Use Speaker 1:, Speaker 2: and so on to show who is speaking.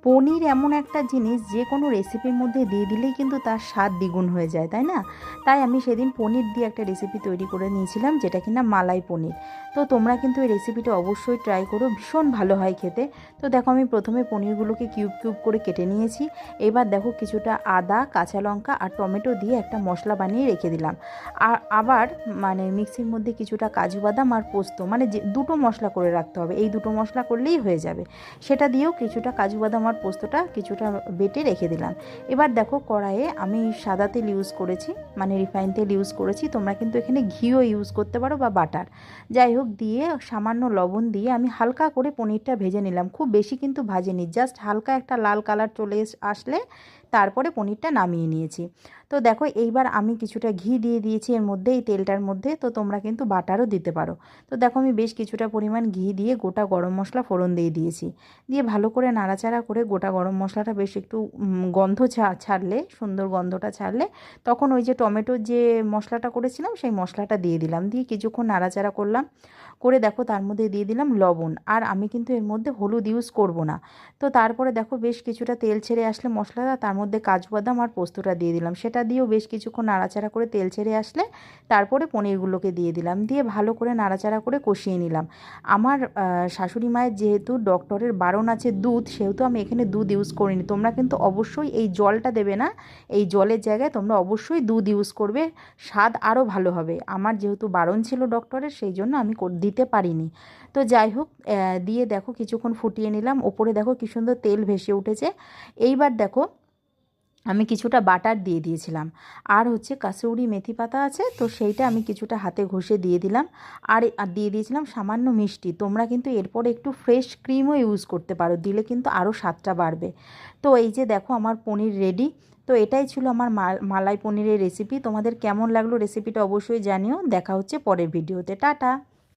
Speaker 1: পনির এমন একটা জিনিস যে কোনো রেসিপির মধ্যে দিয়ে দিলেই কিন্তু তার স্বাদ দ্বিগুণ হয়ে যায়, তাই না? তাই আমি সেদিন পনির দিয়ে একটা রেসিপি তৈরি করে নিয়েছিলাম, যেটা কিনা মালাই পনির। তো তোমরা কিন্তু এই রেসিপিটা অবশ্যই ট্রাই করো, ভীষণ ভালো হয় খেতে। তো দেখো আমি প্রথমে পনিরগুলোকে কিউব কিউব করে কেটে নিয়েছি। এবার দেখো কিছুটা আদা, কাঁচা লঙ্কা আর টমেটো দিয়ে একটা মশলা বানিয়ে রেখে দিলাম। আর আবার মানে মিক্সির মধ্যে কিছুটা কাজু বাদাম আর পোস্ত, মানে যে দুটো মশলা করে রাখতে হবে, এই দুটো মশলা করলেই হয়ে যাবে। সেটা দিয়েও কিছুটা কাজু বাদাম আর পোস্তটা কিছুটা বেটে রেখে দিলাম। এবার দেখো কড়াইয়ে আমি সাদা তেল ইউজ করেছি, মানে রিফাইন তেল ইউজ করেছি। তোমরা কিন্তু এখানে ঘিও ইউজ করতে পারো বা বাটার, যাই হোক। দিয়ে সামান্য লবণ দিয়ে আমি হালকা করে পনিরটা ভেজে নিলাম, খুব বেশি কিন্তু ভাজিনি, জাস্ট হালকা একটা লাল কালার চলে আসলে তারপরে পনিরটা নামিয়ে নিয়েছি। তো দেখো এইবার আমি কিছুটা ঘি দিয়ে দিয়েছি এর মধ্যে, এই তেলটার মধ্যে। তো তোমরা কিন্তু বাটারও দিতে পারো। তো দেখো আমি বেশ কিছুটা পরিমাণ ঘি দিয়ে গোটা গরম মশলা ফোড়ন দিয়ে দিয়েছি। দিয়ে ভালো করে নাড়াচাড়া করে গোটা গরম মশলাটা বেশ একটু গন্ধ ছাড়লে, সুন্দর গন্ধটা ছাড়লে, তখন ওই যে টমেটোর যে মশলাটা করেছিলাম সেই মশলাটা দিয়ে দিলাম। দিয়ে কিছুক্ষণ নাড়াচাড়া করলাম, করে দেখো তার মধ্যে দিয়ে দিলাম লবণ। আর আমি কিন্তু এর মধ্যে হলুদ ইউজ করব না। তো তারপরে দেখো বেশ কিছুটা তেল ছেড়ে আসলে মশলাটা, তার মধ্যে কাজু বাদাম আর পোস্তটা দিয়ে দিলাম, সেটা দিয়েও বেশ কিছুক্ষণ নাড়াচাড়া করে তেল ছেড়ে আসলে তারপরে পনিরগুলোকে দিয়ে দিলাম। দিয়ে ভালো করে নাড়াচাড়া করে কষিয়ে নিলাম। আমার শাশুড়ি মায়ের যেহেতু ডক্টরের বারণ আছে দুধ, সেহেতু আমি এখানে দুধ ইউজ করিনি। তোমরা কিন্তু অবশ্যই এই জলটা দেবে না, এই জলের জায়গায় তোমরা অবশ্যই দুধ ইউজ করবে, স্বাদ আরও ভালো হবে। আমার যেহেতু বারণ ছিল ডক্টরের, সেই জন্য আমি দিতে পারিনি। তো যাই হোক, দিয়ে দেখো কিছুক্ষণ ফুটিয়ে নিলাম, ওপরে দেখো কী সুন্দর তেল ভেসে উঠেছে। এইবার দেখো আমি কিছুটা বাটার দিয়ে দিয়েছিলাম, আর হচ্ছে কাসুরি মেথি পাতা আছে, তো সেইটা আমি কিছুটা হাতে ঘষে দিয়ে দিলাম। আর দিয়ে দিয়েছিলাম সামান্য মিষ্টি। তোমরা কিন্তু এরপরে একটু ফ্রেশ ক্রিমও ইউজ করতে পারো, দিলে কিন্তু আরও স্বাদটা বাড়বে। তো এই যে দেখো আমার পনির রেডি। তো এটাই ছিল আমার মালাই পনিরের রেসিপি। তোমাদের কেমন লাগলো রেসিপিটা অবশ্যই জানিও। দেখা হচ্ছে পরের ভিডিওতে। টাটা।